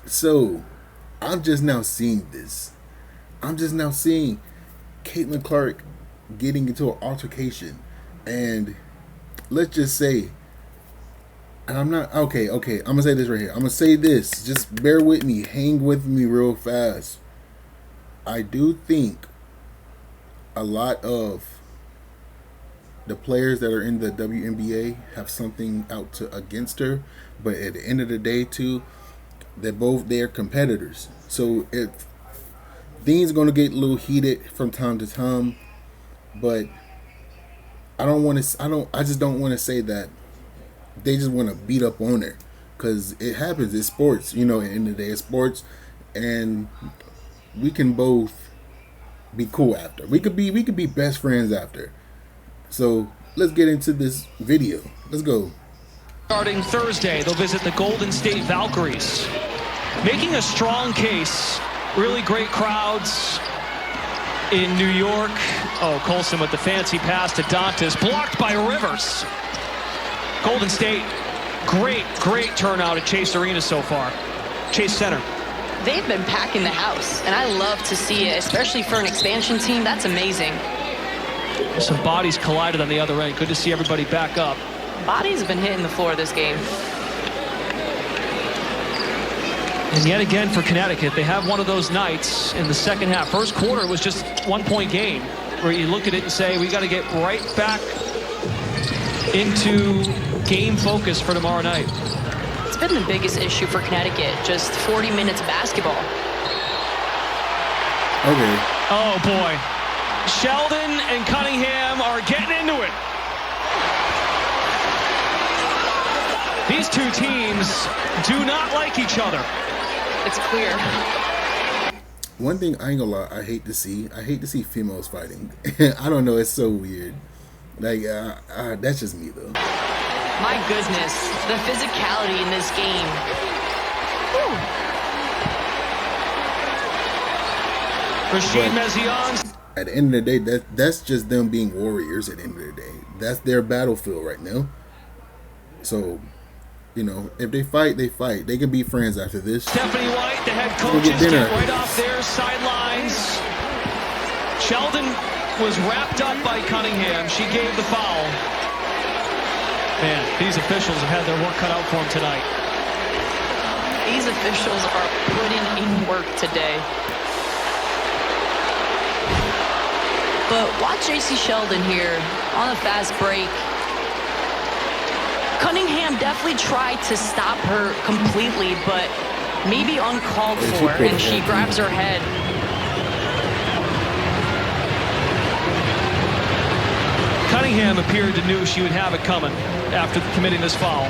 So I'm just now seeing this. I'm just now seeing Caitlin Clark getting into an altercation, and let's just say, and I'm not okay. Okay, I'm gonna say this right here. I'm gonna say this. Just bear with me. Hang with me real fast. I do think a lot of the players that are in the WNBA have something out to against her, but at the end of the day, too, they're competitors. So if things gonna get a little heated from time to time, but I don't want to. I just don't want to say that they just want to beat up on her, because it happens. It's sports. You know, at the end of the day, it's sports, and we can both be cool after. We could be best friends after. So let's get into this video. Let's go. Starting Thursday, they'll visit the Golden State Valkyries. Making a strong case. Really great crowds in New York. Oh, Colson with the fancy pass to Dantas. Blocked by Rivers. Golden State, great turnout at Chase Arena so far. Chase Center. They've been packing the house, and I love to see it, especially for an expansion team. That's amazing. Some bodies collided on the other end. Good to see everybody back up. Bodies have been hitting the floor this game. And yet again for Connecticut, they have one of those nights in the second half. First quarter was just 1-point game, where you look at it and say, we got to get right back into game focus for tomorrow night. It's been the biggest issue for Connecticut, just 40 minutes of basketball. Okay. Oh, boy. Sheldon and Cunningham are getting into it. These two teams do not like each other. It's clear. One thing I ain't gonna lie, I hate to see females fighting. I don't know, it's so weird. Like, that's just me though. My goodness, the physicality in this game. Whew. Rashid Mezion. At the end of the day, that's just them being warriors. At the end of the day, that's their battlefield right now. So, you know, if they fight, they fight. They can be friends after this. Stephanie White, the head coach, is right off their sidelines. Sheldon was wrapped up by Cunningham. She gave the foul. Man, these officials have had their work cut out for them tonight. These officials are putting in work today. But watch J.C. Sheldon here on a fast break. Cunningham definitely tried to stop her completely, but maybe uncalled for, and she grabs her head. Cunningham appeared to knew she would have it coming after committing this foul.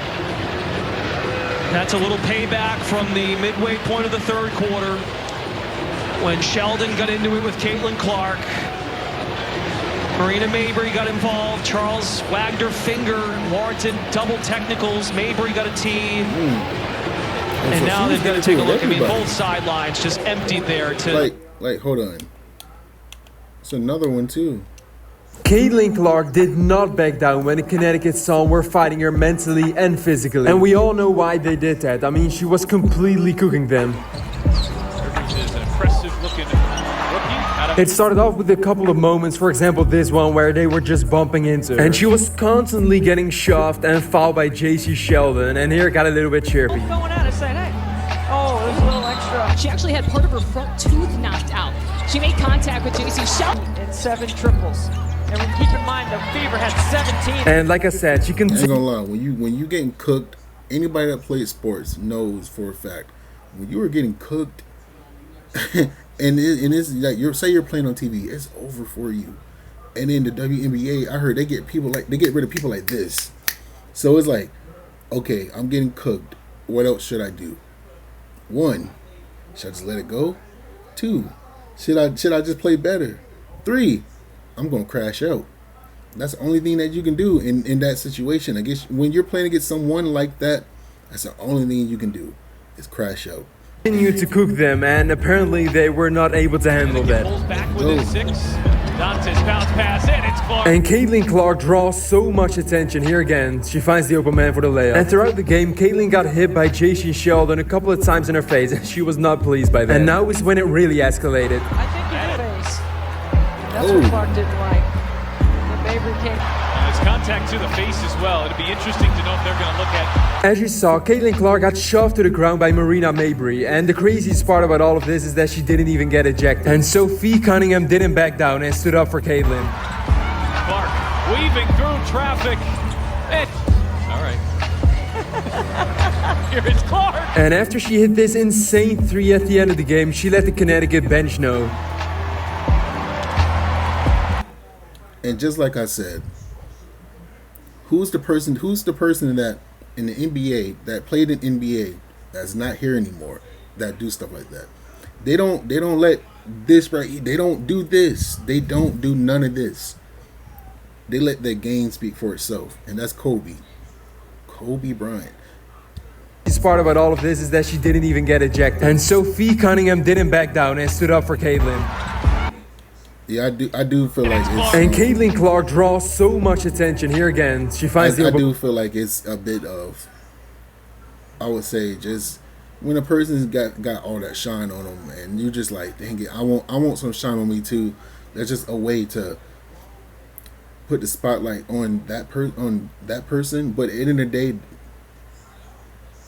That's a little payback from the midway point of the third quarter when Sheldon got into it with Caitlin Clark. Marina Mabry got involved. Charles wagged her finger, warranted double technicals. Mabry got a tee. And so now they've got to take a look. everybody. I mean, both sidelines just emptied there. Like, hold on. It's another one too. Caitlin Clark did not back down when the Connecticut Sun were fighting her mentally and physically. And we all know why they did that. I mean, she was completely cooking them. It started off with a couple of moments, for example this one where they were just bumping into her. And she was constantly getting shoved and fouled by J.C. Sheldon, and here it got a little bit chirpy. Going at it, saying, hey, oh, there's a little extra. She actually had part of her front tooth knocked out. She made contact with J.C. Sheldon. And 7 triples. And keep in mind, the Fever had 17. And like I said, she I ain't continued. gonna lie, when you getting cooked, anybody that plays sports knows for a fact when you are getting cooked, and it's like say you're playing on TV, it's over for you. And in the WNBA, I heard they get rid of people like this. So it's like, okay, I'm getting cooked. What else should I do? 1, should I just let it go? 2, should I just play better? 3, I'm gonna crash out. That's the only thing that you can do in that situation. I guess when you're playing against someone like that, that's the only thing you can do is crash out. Continued to cook them, and apparently they were not able to handle that. Pulls back within 6. Dante's bounce pass in, it's Clark. And Caitlin Clark draws so much attention. Here again, she finds the open man for the layup. And throughout the game, Caitlin got hit by JC Sheldon a couple of times in her face, and she was not pleased by that. And now is when it really escalated. I think he hit face. That's what Clark didn't like. The Mabry came. And it's contact to the face as well. It'll be interesting to know if they're going to look at. As you saw, Caitlin Clark got shoved to the ground by Marina Mabry, and the craziest part about all of this is that she didn't even get ejected. And Sophie Cunningham didn't back down and stood up for Caitlin. Clark weaving through traffic. All right. Here is Clark. And after she hit this insane three at the end of the game, she let the Connecticut bench know. And just like I said, who's the person that in the NBA that played in NBA that's not here anymore that do stuff like that? They don't let this right. They don't do this. They don't do none of this. They let their game speak for itself, and that's Kobe Bryant. The part about all of this is that she didn't even get ejected. And Sophie Cunningham didn't back down and stood up for Caitlin. Yeah, I do feel like it's... And Caitlin Clark draws so much attention. Here again, she finds I do feel like it's a bit of, I would say, just when a person's got all that shine on them, and you just like, dang it, I want some shine on me too. That's just a way to put the spotlight on that person. But at the end of the day,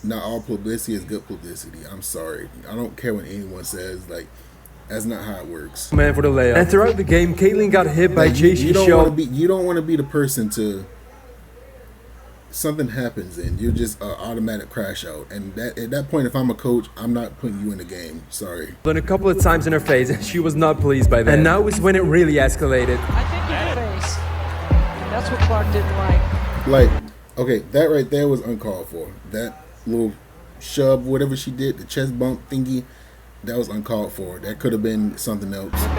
not all publicity is good publicity. I'm sorry. I don't care what anyone says. Like, that's not how it works. Man for the layup. And throughout the game, Caitlin got hit by JC Sheldon. You don't want to be the person to something happens and you're just an automatic crash out. And at that point, if I'm a coach, I'm not putting you in the game. Sorry. A couple of times in her face, and she was not pleased by that. And now is when it really escalated. I think he hit face. That's what Clark didn't like. Like, okay, that right there was uncalled for. That little shove, whatever she did, the chest bump thingy, that was uncalled for. That could have been something else. And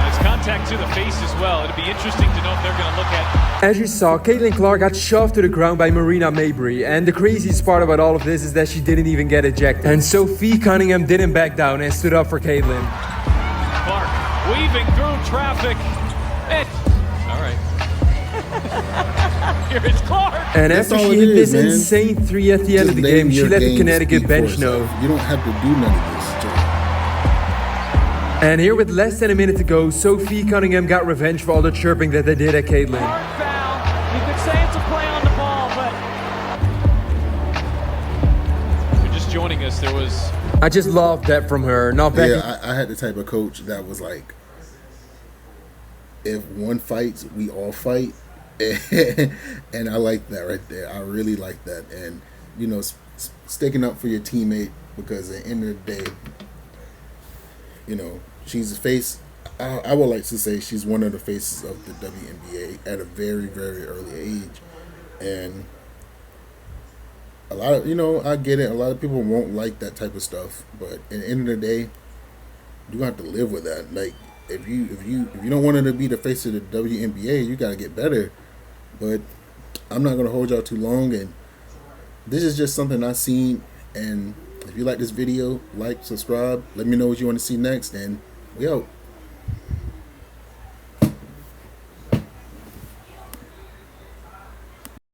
it's contact to the face as well. It'll be interesting to know if they're going to look at. As you saw, Caitlin Clark got shoved to the ground by Marina Mabry, and the craziest part about all of this is that she didn't even get ejected. And Sophie Cunningham didn't back down and stood up for Caitlin. Clark weaving through traffic. All right. Here is Clark. And after she hit this insane three at the end of the game, she let the Connecticut bench know. You don't have to do none of this. And here with less than a minute to go, Sophie Cunningham got revenge for all the chirping that they did at Caitlin. Hard foul. You could say it's a play on the ball, but... If you're just joining us, there was... I just loved that from her. Not Becky. Yeah, I had the type of coach that was like, if one fights, we all fight. And I like that right there. I really like that. And, you know, sticking up for your teammate, because at the end of the day, you know, she's a face. I would like to say she's one of the faces of the WNBA at a very, very early age. And a lot of, you know, I get it. A lot of people won't like that type of stuff. But at the end of the day, you have to live with that. Like, if you don't want her to be the face of the WNBA, you got to get better. But I'm not going to hold y'all too long. And this is just something I've seen. And if you like this video, like, subscribe. Let me know what you want to see next. And we out.